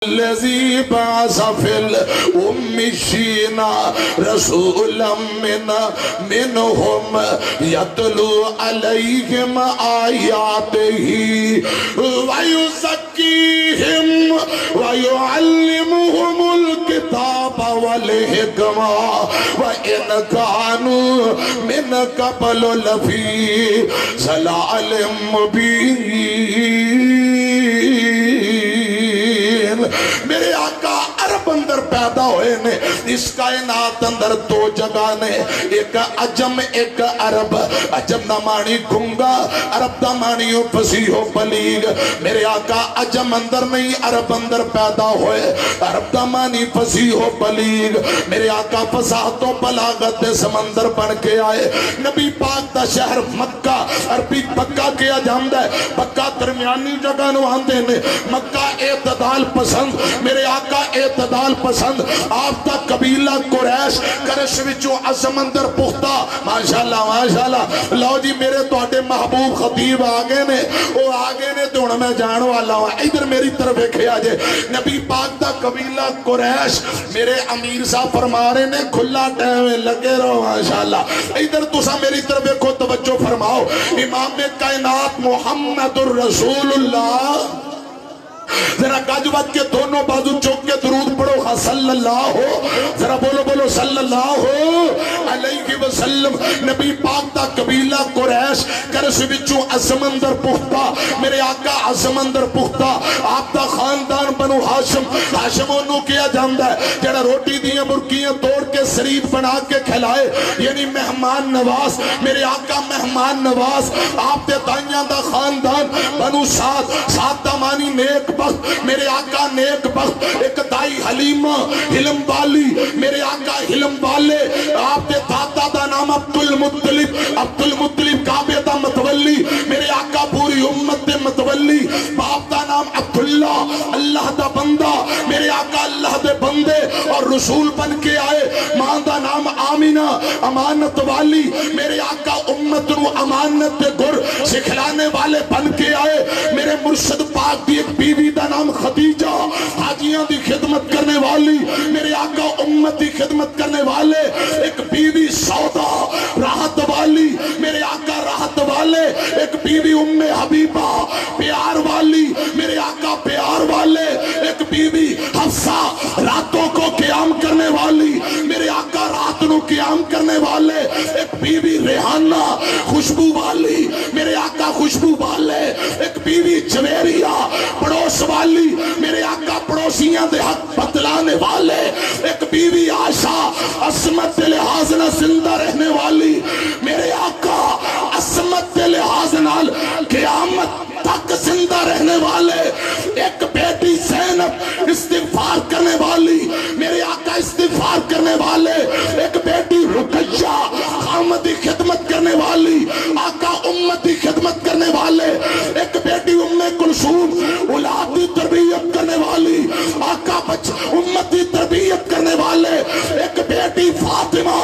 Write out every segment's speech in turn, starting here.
الذي بعث في الأميين رسولا منهم يتلو عليهم آياته ويزكيهم ويعلمهم الكتاب والحكمة وإن كانوا من قبل لفي ضلال مبين. میرے آقا عرب اندر پیدا ہوئے نے. اس کائنات اندر دو جگہ نے, ایک عجم ایک عرب. عجم دا معنی گنگا, عرب دا معنی فصیح و بلیغ. میرے آقا عجم اندر نہیں عرب اندر پیدا ہوئے. عرب دا معنی فصیح و بلیغ. میرے آقا فصاحت و بلاغت سمندر بن کے آئے. نبی پاک دا شہر مکہ, عربی مکہ کیا جاندہ ہے, مکہ درمیانی جگہ نو آندے نے. مکہ اعتدال پسند, میرے آقا اعتدال پسند. آپ دا قبیلہ قریش کرش وچوں عزم اندر پختہ. ماشاءاللہ ماشاءاللہ. لو جی میرے توڑے محبوب خطیب آگے نے, وہ آگے نے تو میں جان والا ہوں. ادھر میری طرف ایک آجے. نبی پاک دا قبیلہ قریش, میرے امیر صاحب فرما رہے نے کھلا ٹیمیں لگے رہو. ماشاءاللہ ادھر تسا میری طرف ایک توجہ فرماؤ. امام کائنات محمد الرسول اللہ, ذرا گاجوات کے دونوں بازو چوک کے درود پڑھو. ہاں صلی اللہ ہو, ذرا بولو بولو صلی اللہ علیہ وسلم. نبی پاک دا قبیلہ قریش کرس وچوں عزم اندر پختہ. میرے آقا عزم اندر پختہ. آپ دا خاندان بنو ہاشم. ہاشم انہوں کیا جاندہ ہے جڑا روٹی دیاں برکیاں توڑ کے سرید بنا کے کھلائے, یعنی مہمان نواز. میرے آقا مہمان نواز. آپ دے دائیاں دا خاندان بنو سعد. سعد دا مانی نیک بخت. میرے آقا نیک بخت. ایک دائی حلیمہ حلم والی. میرے آقا حلم والے. آپ دے دادا دا نام عبدالمطلب. عبدالمطلب کعبے دا متولی. میرے آقا پوری امت دے متولی. باپ دا نام عبداللہ, اللہ دا بندہ. میرے آقا اللہ دے بندے اور رسول بن کے آئے. ماں دا نام آمینہ, امانت والی. میرے آقا امت نو امانت دے گر سکھلانے والے بن کے آئے. میرے مرشد پاک دی ایک بیوی دا نام خدیجہ, حاجیاں دی خدمت کرنے والی. میرے آقا امت دی خدمت کرنے والے. ایک بیوی سودا راحت والی. میرے آقا راحت والے. ایک بیوی ام حبیبہ پیار والی. میرے آقا پیار والے. ایک بیوی حفصہ راتوں کو قیام کرنے والی. میرے آقا رات نو قیام کرنے والے. ایک بیوی ریحانہ خوشبو والی. میرے آقا خوشبو والے. ایک بیوی جویریہ پڑوس والی. میرے آقا پڑوسیاں دے حق بتلانے والے. ایک بیوی عائشہ عصمت دے لحاظ نہ زندہ رہنے والی. میرے آقا عصمت دے لحاظ نال قیامت تک زندہ رہنے والے. ایک بیٹی زینب استغفار کرنے والی. میرے آقا استغفار کرنے والے. ایک بیٹی رقیہ خامدی خدمت کرنے والی. آقا امتی خدمت کرنے والے. ایک بیٹی ام کلثوم اولادی تربیت کرنے والی. آقا امتی تربیت کرنے والے. ایک بیٹی فاطمہ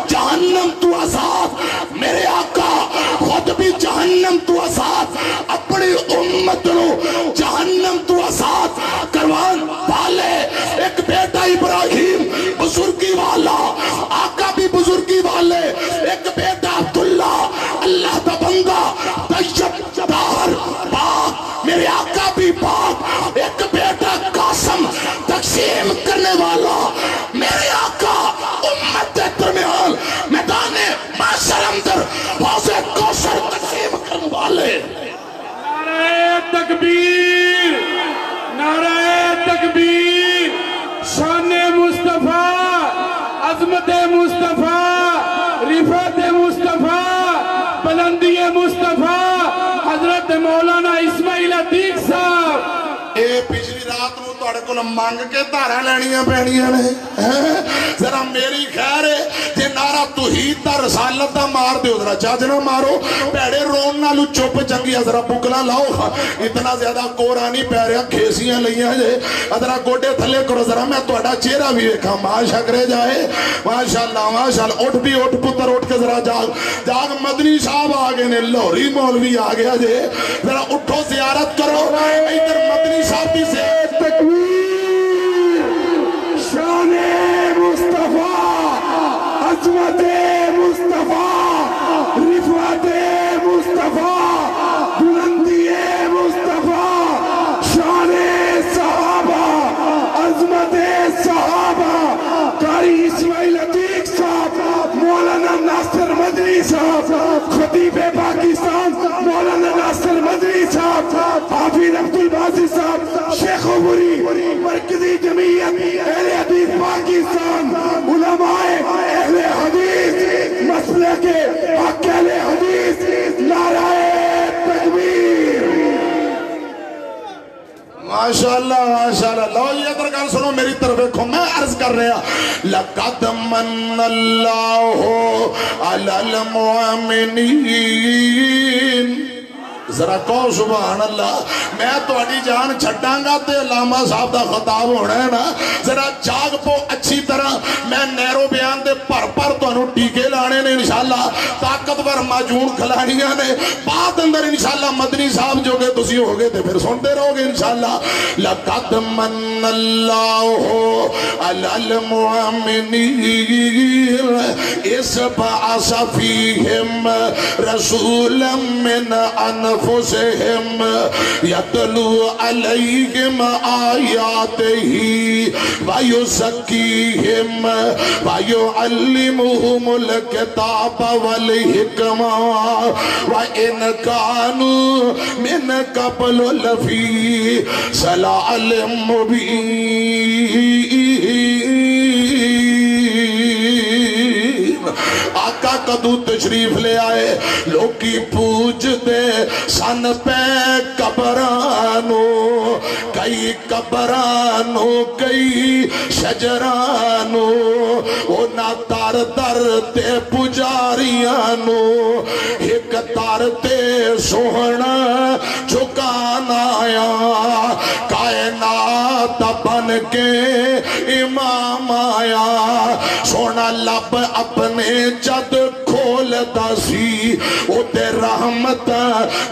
جہنم تو آزاد. میرے آقا خود بھی جہنم تو آزاد, اپنی امت نو جہنم تو آزاد کروان والے. ایک بیٹا ابراہیم بزرگی والا, آقا بھی بزرگی والے. ایک بیٹا عبداللہ اللہ دا بندہ طیب دار پاک. میرے آقا بھی پاک. ایک بیٹا قاسم تقسیم کرنے والا. میرے آقا امت کے درمیان میدان محشر اندر حوض کوثر تقسیم کرنے والے. نعرہ تکبیر, نعرہ تکبیر. شان مصطفیٰ, عظمت مصطفیٰ, رفعت مصطفیٰ, بلندی مصطفیٰ. حضرت مولانا اسماعیل عتیق صاحب. اے پچھلی رات نو توڑے کو مانگ کے دارہ لینیاں پہنیاں نے. ذرا میری خیر ہے جے نعرہ توحید دا رسالت دا مار دے, ذرا چاچ نہ مارو. پیڑے رون نالو چوپ چنگی ذرا بکلا لاؤ. اتنا زیادہ کورانی پیریا کھیسیاں لئیاں جے. ذرا گوڑے تھلے کرو, ذرا میں توڑا چہرہ بھی ایکھا ماشا کرے جائے. ماشاءاللہ ماشاءاللہ. اٹھ بھی اٹھ پتر اٹھ کے ذرا جاگ جاگ. مدنی صاحب آگے نے, لوری مولوی آگیا جے. ذرا اٹھو زیارت کرو. ادھر مدنی صاحب بھی سے تکبیر. حافظ عبد الباسط صاحب شیخ عبوری مرکزی جمعیت اہل حدیث پاکستان علماء اہل حدیث مسلک حق اہل حدیث نعرہ تکبیر ماشاءاللہ ماشاءاللہ لو یہ ادھر گل سنو میری طرف دیکھو میں عرض کر رہا لقد من اللہ علی المؤمنین ذرا کہو سبحان اللہ میں تہاڈی جان چھڈاں گا تے علامہ صاحب دا خطاب ہونا ہے نا ذرا جاگ پو اچھی طرح میں نیرو بیان دے پر تانوں ٹیکے لانے نے انشاءاللہ طاقتور ماجون کھلانیاں نے بعد اندر انشاءاللہ مدنی صاحب جو گے تسی ہو گے تے پھر سنتے رہو گے انشاءاللہ لقد من اللہ علی المؤمنین اس بعث فیہم رسولا من انفسهم یتلو علیہم آیاتہ ویزکیہم ویعلمہم الکتاب والحکمہ وإن كانوا من قبل لفی ضلال مبین آقا کدو تشریف لے آئے لوکی پوچھ دے سن پہ قبرانو کئی قبرانو کئی شجرانو اونا تار در تے پجاریانو ایک تار تے سوہنا چکان آیا کائنات بن کے امام آیا سونا لب اپنے جد کھولتا سی او تے رحمت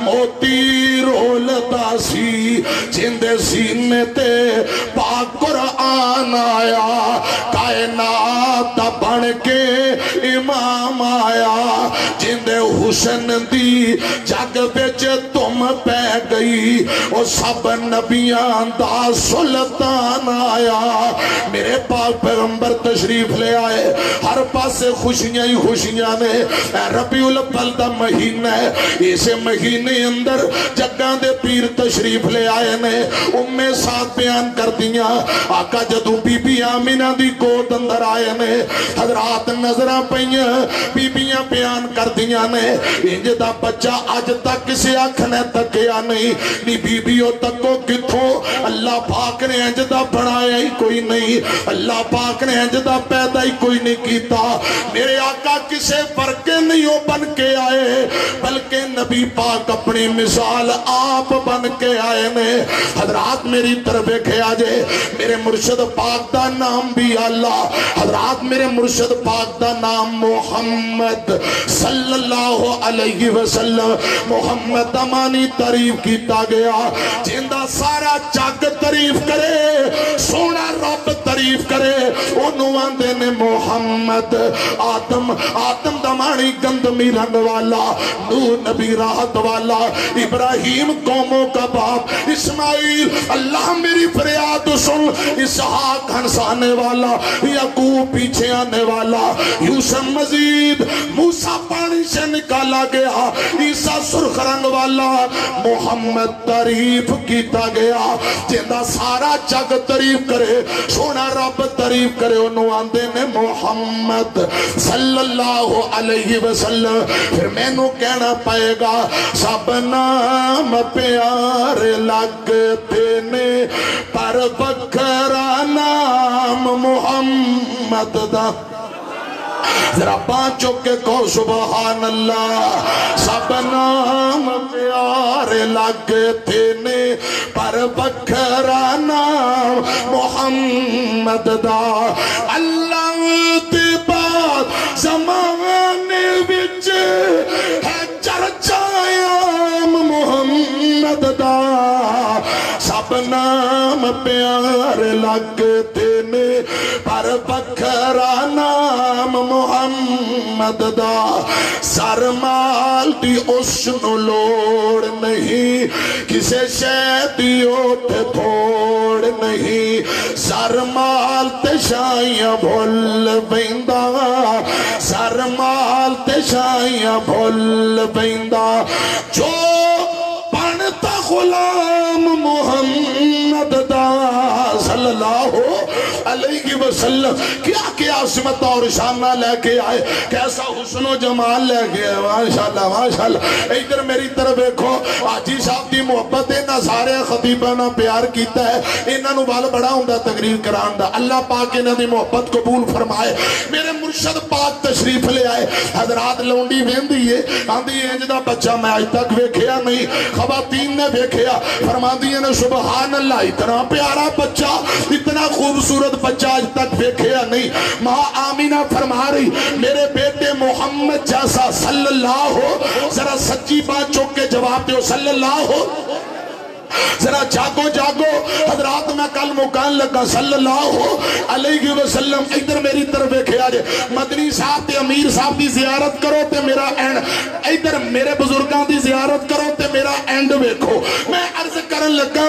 موتی رولتا سی جندے سینے تے پاک قرآن آیا کائنات بن کے امام آیا جندے حسن دی جگ بچ تم پہ گئی او سب نبیان دا سلطان آیا میرے پاک پیغمبر تشریف لے آئے ہر پاسے خوشیاں ہی خوشیاں نے ربیع الاول دا مہینہ ہے اسے مہینے اندر جگہ دے پیر تشریف لے آئے نے ساتھ بیان کر دیا آقا جدو بی بی آمینہ دی گود اندر آئے نے حضرات نظرہ پہیاں بی بیاں بیان کر دیا نے انج دا بچہ آج تک کسی آنکھنے تکیا نہیں نی بی بیوں تکو کتھوں اللہ پاک نے انج دا بڑھایا ہی کوئی نہیں اللہ پاک نے انج دا پیدا ہی کوئی نہیں کیتا میرے آقا کسے فرقے نہیں ہو بن کے آئے بلکہ نبی پاک اپنی مثال آپ بن کے آئے نے حضرات میری طرف ایک آجے میرے مرشد پاک دا نام بھی اللہ حضرات میرے مرشد پاک دا نام محمد صلی اللہ علیہ وسلم محمد امانی تعریف کیتا گیا جندہ سارا جگ تعریف کرے سونا رب تعریف کرے انہوں آندے نے محمد آدم دمانی گندمی رنگ والا نوح نبی راحت والا ابراہیم قوموں کا باپ اسماعیل اللہ میری فریاد سن اسحاق ہنسانے والا یعقوب پیچھے آنے والا یوسف مزید موسیٰ پانی سے نکالا گیا عیسیٰ سرخ رنگ والا محمد تعریف کیتا گیا جندہ سارا جگ تعریف کرے سونا رب تعریف کرے انہوں آندے نے محمد صلی اللہ علیہ وسلم پھر میں نو کہنا پائے گا سب نام پیار لگتے نے پر بکھرا نام محمد دا ذرا پانچوں کے کو سبحان اللہ سب نام پیار لگتے نے پر بکھرا نام محمد دا اللہ تے بات زمانے وچ ہے چرچایام محمد دا سب نام پیار لگتے نے پر بکھرا نام محمد دا سرمال دی اس نو لوڑ نہیں کسے شیدیوں تے تھوڑ نہیں سرمال تے شائیاں بھول بیندہ سرمال تے شائیاں بھول بیندہ جو پڑھتا غلام صلی اللہ علیہ وسلم کیا کیا عظمت اور شانہ لے کے آئے، کیسا حسن و جمال لے کے آئے. ماشاءاللہ ماشاءاللہ. ادھر میری طرف دیکھو، حاجی صاحب دی محبت انہاں سارے خطیباں نال پیار کیتا ہے، انہاں نو بال بڑا ہوندا تقریر کران دا. اللہ پاک انہاں دی محبت قبول فرمائے. میرے مرشد پاک تشریف لے آئے. حضرات لونڈی ویندی ہے آندی انج دا بچہ میں آج تک ویکھیا نہیں. خواتین نے ویکھیا، فرماندیاں نے سبحان اللہ اتنا پیارا بچہ، اتنا خوبصورت بچہ آج تک ویکھیا نہیں. ماں آمینہ فرما رہی میرے بیٹے محمد جیسا صلی اللہ ہو. ذرا سچی بات چوک کے جواب دیو صلی اللہ ہو. ذرا جاگو جاگو حضرات، میں کل مکان لگا صلی اللہ علیہ وسلم. ادھر میری طرف دیکھیا جے مدنی صاحب تے امیر صاحب دی زیارت کرو تے میرا اینڈ، ادھر میرے بزرگاں دی زیارت کرو تے میرا اینڈ ویکھو. میں عرض کرن لگا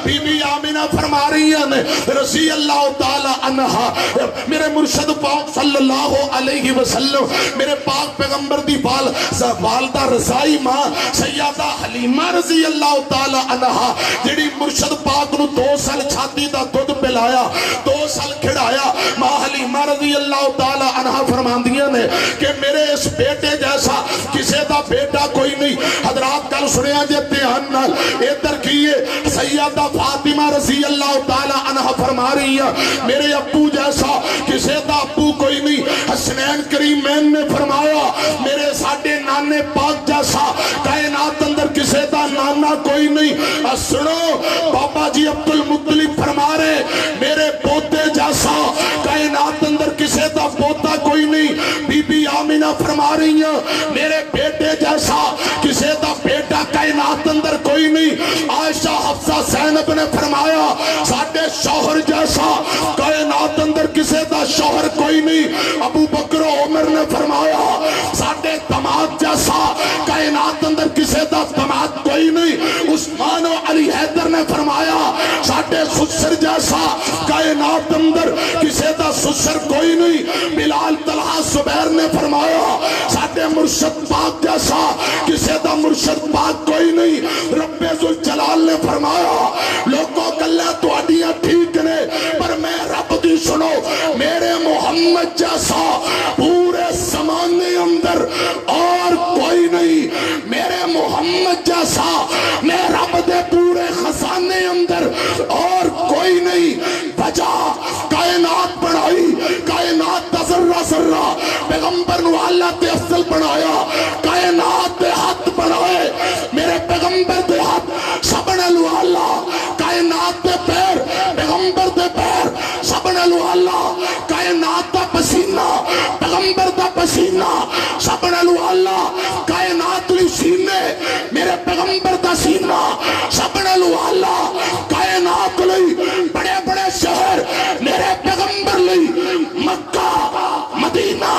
بی بی آمینہ فرما رہی ہیں رضی اللہ تعالی عنہا، میرے مرشد پاک صلی اللہ علیہ وسلم میرے پاک پیغمبر دی والدہ رضائی ماں سیدہ حلیمہ رضی اللہ تعالی عنہا جڑی مرشد پاک نو 2 سال چھاتی دا دودھ پلایا، 2 سال کھڑایا. ماں حلیمہ رضی اللہ تعالی عنہا فرماندیاں نے کہ میرے اس بیٹے جیسا کسے دا بیٹا کوئی نہیں. حضرات کل سنیا جے دھیان نال ادھر کیے سیدہ فاطمہ رضی اللہ تعالی عنہا فرما رہی ہیں میرے ابو جیسا کسے دا ابو کوئی نہیں. حسنین کریمین نے فرمایا میرے ساڈے نانے پاک جیسا کائنات اندر کسے دا نانا کوئی نہیں. سنو بابا جی عبد المطلب فرما رہے میرے پوتے جیسا کائنات اندر کسے دا پوتا کوئی نہیں. بی بی آمینہ فرما رہی ہیں میرے بیٹے جیسا کسے دا بیٹا کائنات اندر کوئی نہیں. عائشہ حفصہ زینب نے فرمایا ساڈے شوہر جیسا کائنات اندر کسے دا شوہر کوئی نہیں. ابو بکر و عمر نے فرمایا ساڈے دماد جیسا کائنات اندر کسے دا دماد کوئی نہیں. عثمان و علی حیدر نے فرمایا ساڈے سسر جیسا کائنات اندر کسے دا سسر کوئی نہیں. بلال طلحہ زبیر نے فرمایا ساڈے مرشد پاک جیسا کسے دا مرشد پاک کوئی نہیں. رب ذوالجلال نے فرمایا لوگوں گلہ تو اڈیاں ٹھیک نے پر میں رب دی سنو میرے محمد جیسا پورے زمانے اندر اور کوئی نہیں. میرے محمد جیسا میں رب دے پورے خزانے اندر اور کوئی نہیں. بجا کائنات بنائی، کائنات دا ذرہ ذرہ پیغمبر نو اللہ تے افضل بنایا. کائنات دے ہاتھ بنائے میرے پیغمبر دے ہاتھ سبنے لو اللہ. کائنات دے پیر پیغمبر دے پیر سبنے لو اللہ. کائنات دا پسینہ پیغمبر دا پسینہ سبنے لو اللہ. کائنات لی سینے میرے پیغمبر دا سینہ سبنے لو اللہ. کائنات لی بڑے بڑے شہر میرے پیغمبر لی مکہ مدینہ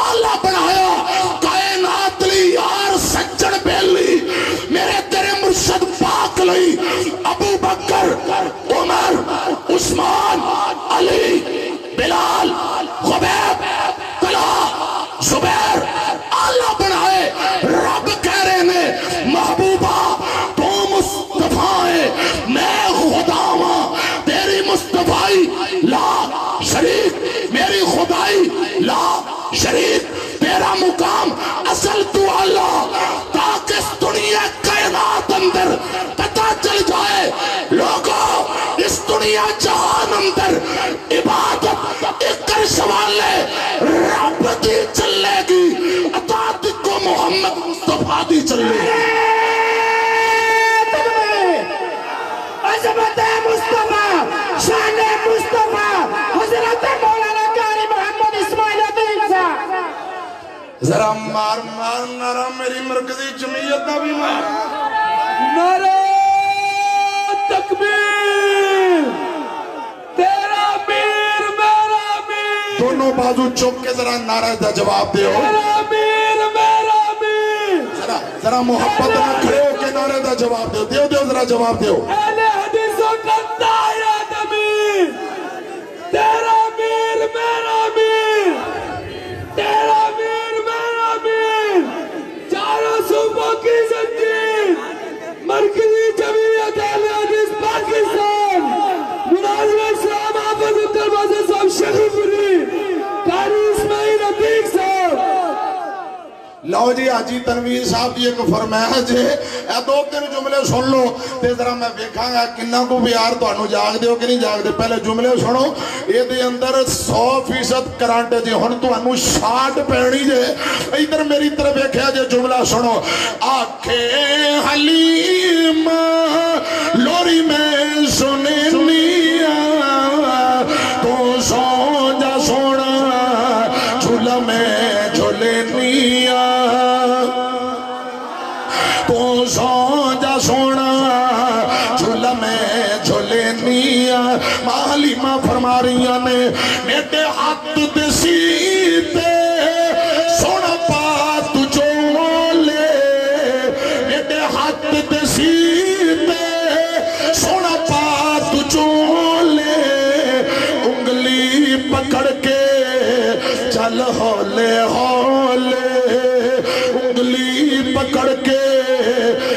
آلہ بنایا. کائنات لی یار سجن بیلی میرے تیرے مرشد پاک لی ابو بکر عمر عثمان علی بلال خبیب طلحہ زبیر اللہ بنائے. رب کہہ رہے نے محبوبہ تو مصطفیٰ ہے میں خدا ہوں تیری مصطفائی لا شریک، میری خدائی لا شریک. تیرا مقام اصل تو اللہ تاکہ اس دنیا کائنات اندر پتہ چل جائے لوگوں اس دنیا جہان اندر عبادت ایک کر سوال ہے رب دی چلے گی اطاعت کو محمد مصطفیٰ دی چلے گی. عظمت مصطفیٰ شان مصطفیٰ حضرت مولانا قاری محمد اسماعیل عدیل صاحب ذرا مار مار نارا میری مرکزی جمعیت دا بھی مار. نعرہ تکبیر تیرا میر میرا میر. دونوں بازو چوک کے ذرا نعرہ دا جواب دیو. تیرا میر میرا میر. ذرا محبت نہ کھڑے ہو کے نعرہ دا جواب دیو. دیو دیو ذرا جواب دیو. اہل حدیثوں کا دائرہ امیر تیرا میر میرا میر. تیرا میر میرا میر. چاروں صوبوں کی زنجیر مرکزی جمعیت اہل حدیث پاکستان مناظرہ لو جی حاجی تنویر صاحب دی ایک فرمائش ہے اے دو تین جملے سن لو تے ذرا میں دیکھاں گا کنہ کو بھی یار تانوں جاگ دیو کہ نہیں جاگ دے پہلے جملے سنو اے دے اندر 100% کرنٹ جی ہن تانوں شاٹ پینی جے ادھر میری طرف ویکھیا جے جملہ سنو آکھے حلیم لوری میں سننی تو سو جا سونا جھولا میں جھولنیا تو سو جا سونا جھولا میں جھولنیا مالی ماں فرما رہی نے میٹے ہاتھ دے سیتے سونا پا تجھو لے میٹے ہاتھ دے سیتے سونا پا تجھو لے انگلی پکڑ کے چل ہولے ہولے انگلی پکڑ کے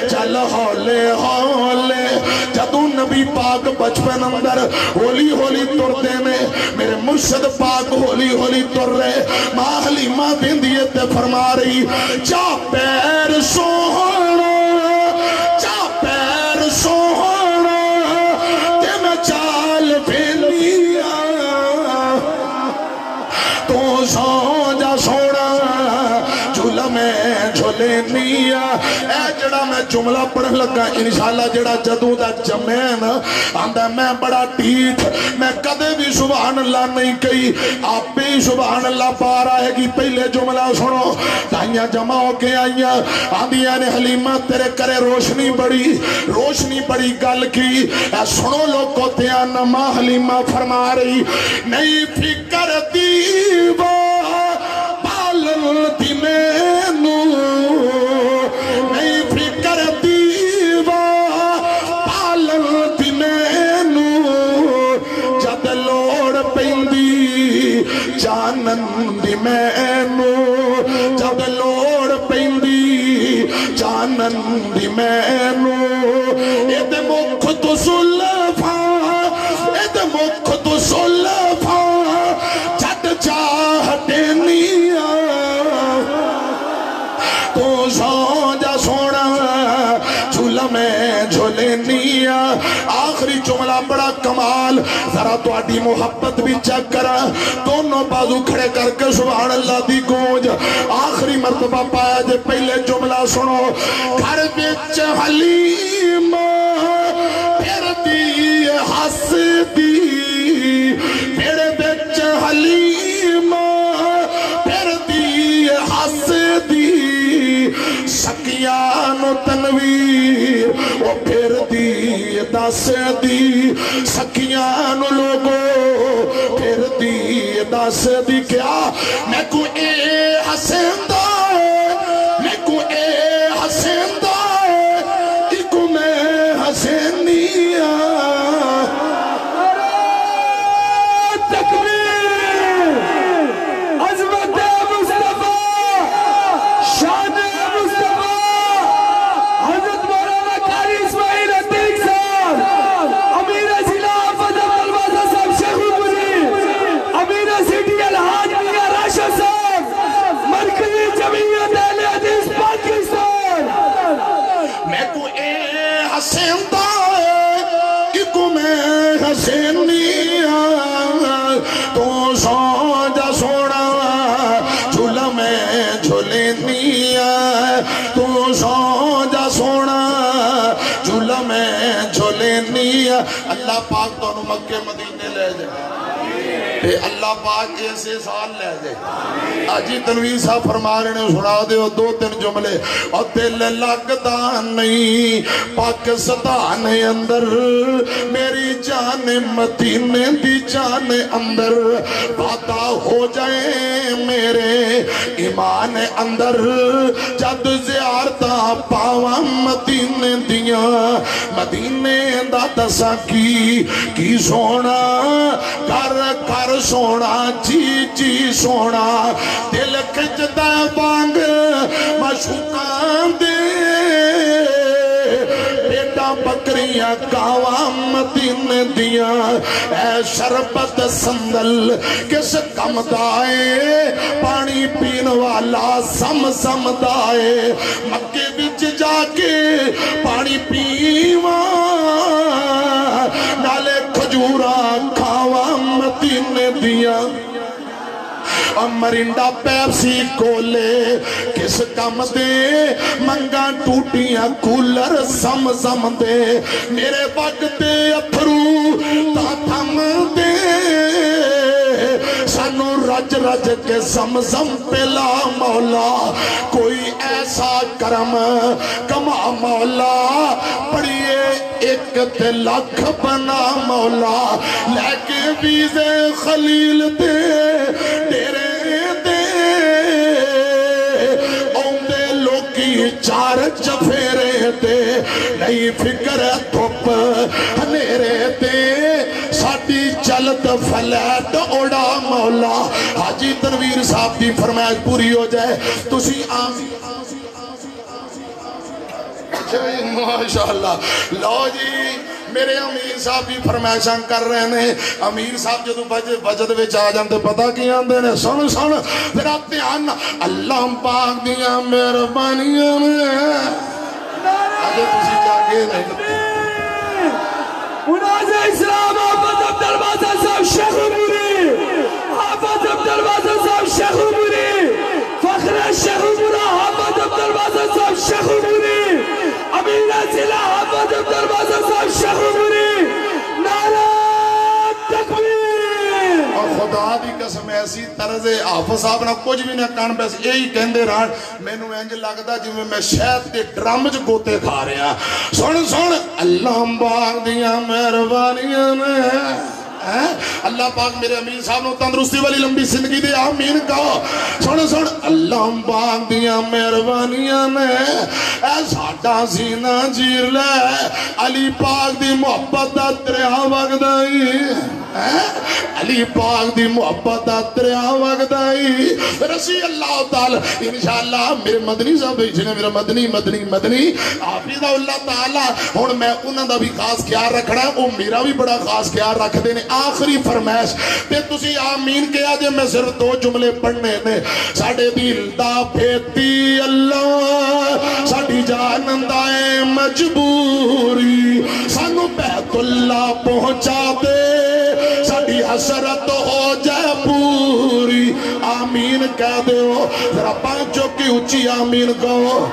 چل ہولے ہولے جدو نبی پاک بچپن اندر ہولی ہولی تر دینے میرے مرشد پاک ہولی ہولی تر رہے ماں حلیمہ بندیت فرما رہی چا پیر سوہنا چا پیر سوہنا تے میں چال پھیلیا تو سو جا سونا جھولا میں جھولنیا اے جڑا میں جملہ پڑھ لگا انشاءاللہ جڑا جدوں دا جمین آندہ میں بڑا ٹھیک میں کدے بھی سبحان اللہ نہیں کہی آپ بھی سبحان اللہ پار آئے گی پہلے جملہ سنو دائیاں جمع ہو کے آئیاں آندیاں نے حلیمہ تیرے کرے روشنی بڑی گل کی اے سنو لوگ کو تیانا ماں حلیمہ فرما رہی نہیں فکر دیوا بالن دی مینو نہیں فکر دیوا بالن دی مینو جد لوڑ پیندی جانن دی مینو جد لوڑ پیندی جانن دی مینو اید مکھ تو سلفا اید مکھ تو سلفا جد چاہتے نیا تو سو جا سونا جھولا میں جھولنیا آخری جملہ بڑا کمال ذرا تو آٹی محبت بھی چک کرا دونوں بازو کھڑے کر کے سبحان اللہ دی گونج آخری مرتبہ پایا جے پہلے جملہ سنو گھر بچ حلیم پھر دی ہس دی پھر بچ حلیم پھر دی ہس دی سکیانو تنویر وہ پھر دی دس دی سکیانو لوگو پھر دی دس دی کیا میں کو اے حسین دائے میں کو اے حسین دائے ایکو میں حسینیا تکبیر عظمت مصطفیٰ شان مصطفیٰ حضرت مولانا قاری اسماعیل عتیق صاحب امیر ضلع آفت عبدالباسط صاحب شیخ البری امیر سٹی الحاج میاں راشد صاحب مرکزی جمعیت اہل حدیث پاکستان میں کو اے حسین دائے ایکو میں حسینیا تو سو جا سونا جھولا میں جھولنیا تو سو جا سونا جھولا میں جھولنیا اللہ پاک تو مکہ مدینے لے جائے اے اللہ پاک ایسے سال لے جائے آجی تنویر صاحب فرما رہے نے سنا دے ہو دو تین جملے اور دل لگتا نہیں پاکستان اندر میری جان مدینے دی جان اندر پاتا ہو جائے میرے ایمان اندر جد زیارتا پاوا مدینے دیا مدینے دا دسا کی سونا کر سونا جی سونا دل کھچتا بانگ مشوقان دے بیٹا بکری تیریاں کاواں مدینے دیاں اے شربت سندل کس کم دائے پانی پین والا سم دائے مکے بچ جا کے پانی پیواں نالے کھجورا کھاواں مدینے دیاں مرنڈا پیپسی کولے کس کم دے منگا ٹوٹیاں کولر سم دے میرے وقت اتھرو تا تھم دے سانو رج کے زم پلا مولا کوئی ایسا کرم کما مولا پڑھئے ایک تے لاکھ بنا مولا لے کے ویزے خلیل دے تیرے چار چفیرے تے نہیں فکر دھوپ ہنیرے تے ساڑی چلت فلیٹ اڑا مولا حاجی تنویر صاحب دی فرمائش پوری ہو جائے تسی آمین ماشاءاللہ لو جی میرے امیر صاحب بھی فرمائشاں کر رہے ہیں امیر صاحب جدو بجد وچ آ جاندے پتہ کی آندے نے سن ذرا دھیان اللہ پاک دیاں مہربانیاں اجے تسی جاگے نہیں مناظر اسلام حافظ عبدالباسط صاحب شیخ عمری حافظ عبدالباسط صاحب شیخ عمری فخر شیخ عمرہ حافظ عبدالباسط صاحب شیخ عمری امین ضلع حافظ عبدالباسط صاحب شیخ عمری نعرہ تکبیر اور خدا دی قسم ایسی طرز حافظ صاحب نہ کچھ بھی نہ کان بس یہی کہندے رہن مینوں انج لگدا جویں میں شہد دے ڈرم وچ گوتے کھا رہا سن اللہ پاک دیاں مہربانیاں نے اللہ پاک میرے امیر صاحب نو تندرستی والی لمبی زندگی دے آمین کہو سن اللہ پاک دیاں مہربانیاں نے اے ساڈا سینہ چیر لے علی پاک دی محبت دا دریا وگدائی علی پاک دی محبت دا دریا وگدائی رسی اللہ تعالی انشاءاللہ میرے مدنی صاحب جنہیں میرا مدنی حافظ اللہ تعالی ہن میں انہاں دا بھی خاص خیال رکھنا ہے وہ میرا بھی بڑا خاص خیال رکھ دینے آخری فرمائش تے تسی آمین کیا جے میں صرف دو جملے پڑھنے نے ساڑھے دل دا پھیتی اللہ ساڑھی جانندائے مجبوری سانو بیت اللہ پہنچا دے ساڑھی حسرت ہو جائے پوری آمین کہہ دے ہو ذرا پانچوں کی اچھی آمین کہو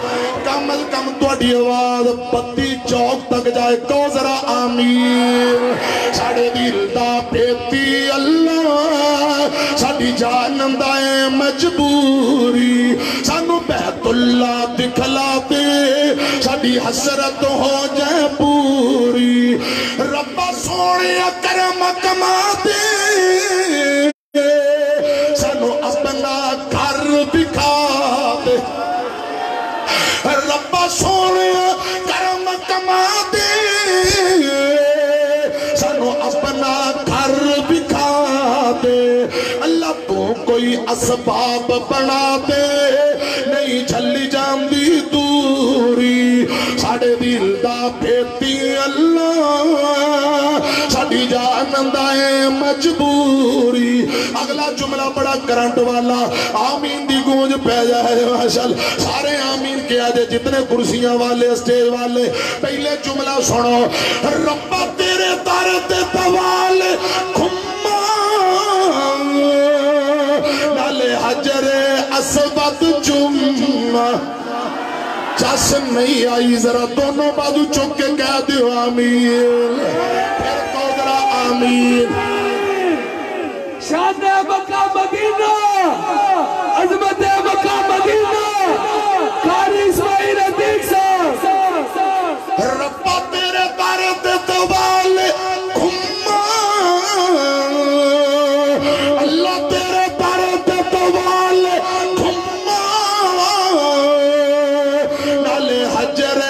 کم از کم توڑی آواز پتی چوک تک جائے کہو ذرا آمین ساڑھے دل دا پیتی اللہ ساڑھی جانندائے مجبوری سانو بیت اللہ دکھلا دے ساڑھی حسرت ہو جائے پوری ربا سونے کرم کما دے سانو اپنا گھر دکھا دے ربا سونے کرم کما دے سانو اپنا گھر دکھا دے اللہ تو کوئی اسباب بنا دے نہیں جھلی جاندی دوری ساڑھے دل دا پھیتی اللہ ساڑھی جانندائے مجبوری اگلا جملہ بڑا کرنٹ والا آمین دی گونج پہ جائے ماشاءاللہ سارے آمین کیا دے جتنے کرسیاں والے اسٹیج والے پہلے جملہ سنو ربا تیرے تارتے توال کھما نالے حجر اسود جمعہ چس نہیں آئی ذرا دونوں بازو چک کے کہہ دیو آمین پھر تو ذرا آمین شان مکہ مدینہ عظمت مکہ مدینہ قاری اسماعیل عتیق صاحب ربا تیرے تارے تے توال کھما اللہ تیرے تارے تے توال کھما نالے حجر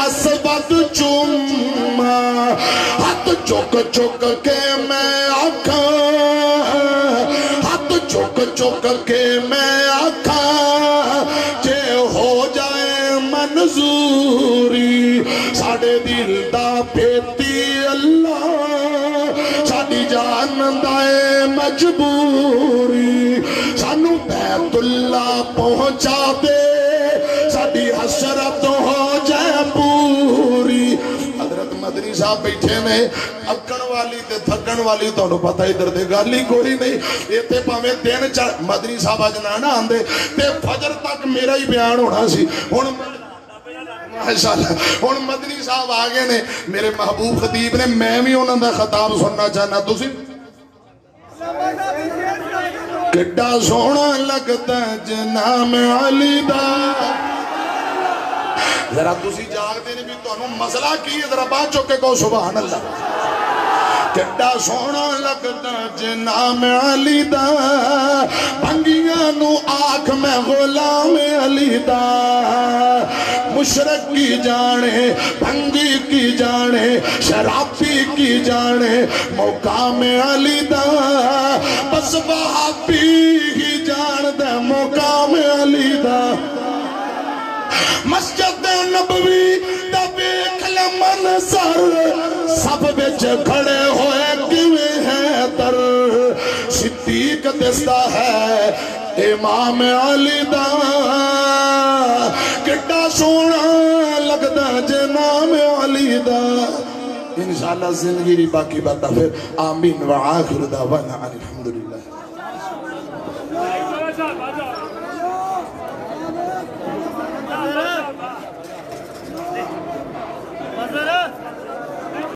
اسود چوما ہاتھ چک چک کے میں آکھاں ہاتھ چک چک کے میں آکھاں جے ہو جائے منظوری ساڑھے دل دا پھر جان دائے مجبوری سانو بیت اللہ پہنچا دے ساڈی حسرت ہو جائے پوری حضرت مدنی صاحب بیٹھے نے اکڑ والی تے تھکن والی تو انہوں پتہ ادھر دے گالی کوئی نہیں یہ تے پاویں دن چڑھ مدنی صاحب آج نانا آندے تے فجر تک میرا ہی بیان ہونا سی ماشاءاللہ ہن مدنی صاحب آگے نے میرے محبوب خطیب نے میں بھی انہوں دا خطاب سننا چاہنا تسی کڈا سونا لگتا جنام علی دا ذرا تسی جاگ دے نے بھی تو انہوں مسئلہ کی ہے ذرا بات چوکے کو سبحان اللہ کڈا سونا لگتا جنام علی دا بھنگیاں نو آنکھ میں غلام علی دا مشرق کی جانے بھنگی کی جانے شرابی کی جانے مقام علی دا بس وہابی ہی جان دے مقام علی دا مسجد نبوی دا بیک منظر سب بچ کھڑے ہوئے کیویں ہیں در صدیق دستا ہے امام علی دا کڈا سونا لگدا جنام علی دا انشاءاللہ زندگی باقی باتاں پھر آمین وآخر دعوانا الحمدللہ